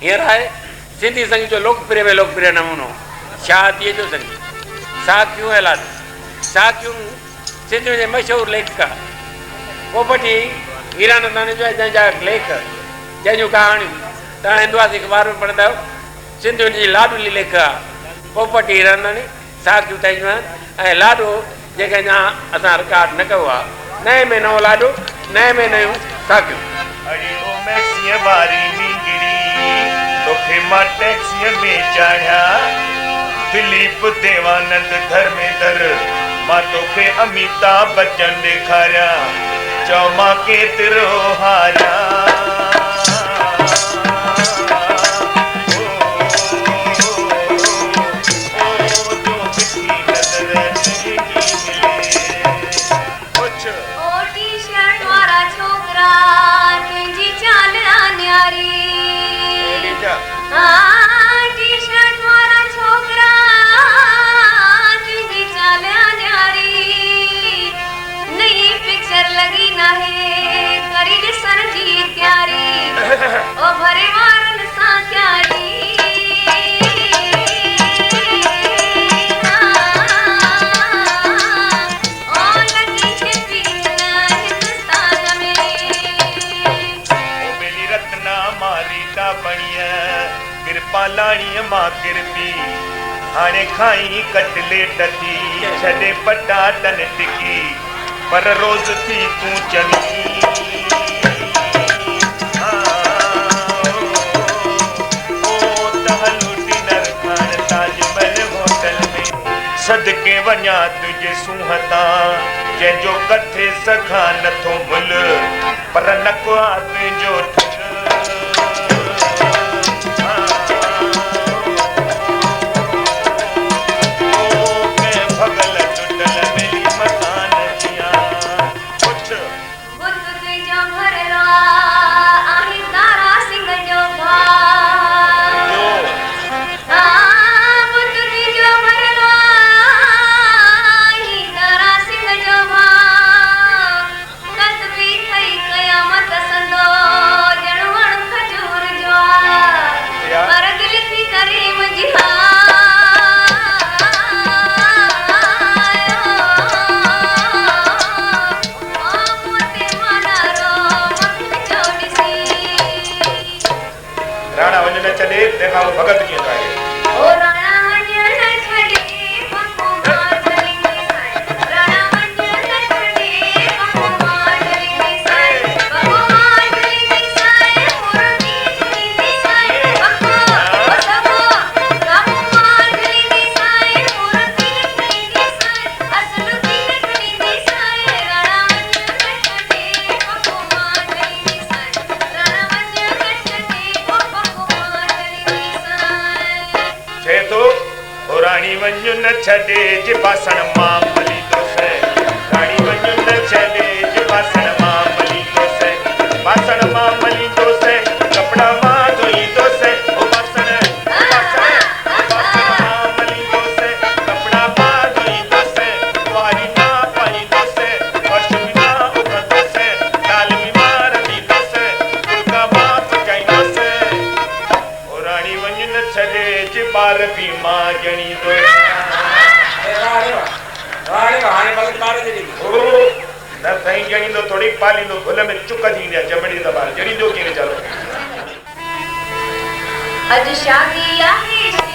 हींअर आहे सिंधी संगीत जो लोकप्रिय में लोकप्रिय नमूनो शादीअ जो संगीत। साखियूं ऐं लाॾा। साखियूं सिंधियुनि जे मशहूरु लेखक पोपटी हीरानंदानी जो जंहिंजा लेख जंहिंजूं कहाणियूं तव्हां हिंदवासी अख़बार में पढ़ंदा आहियो। सिंधियुनि जी लाॾुली लेख आहे पोपटी हीरानंदानी। साखियूं तंहिंजूं आहिनि ऐं लाॾो जेके अञा असां रिकॉर्ड न कयो आहे। नए में नओं लाॾो, नए में नयूं साखियूं। मां टैक्सीअ में चाढ़िया दिलीप देवानंद धर्मेंद्र मां तोखे अमिताभ बच्चन ॾेखारिया चओ मां केतिरो हारिया। पालाणी मां किरपी हाणे खाई कटलेट थी छॾे पटाटन टिकी पर रोज़ थी तूं चंगी। सदके वञा तुझे सूहता जंहिंजो कथे सघां नथो मुल पर नको आ तुंहिंजो भगत की न छॾे जे बासण मां मली थो से राणी वञु न छॾे जे बासण मां मली थो से बासण मां मली थो से कपड़ा मां धोई थो से ओ बासण मां मली थो से कपड़ा मां धोई थो से वारी मां पाई थो से फर्श मां उभरंदो से दाल मां रधी थो से फुल्का मां पचाईंदो से ओ राणी वञु न छॾे जे ॿार बि मां ॼणी थो न सही जणी तो थोड़ी पाली तो भुल में चुक थी चमड़ी दबा जड़ी दो के चलो अज शादी आहे।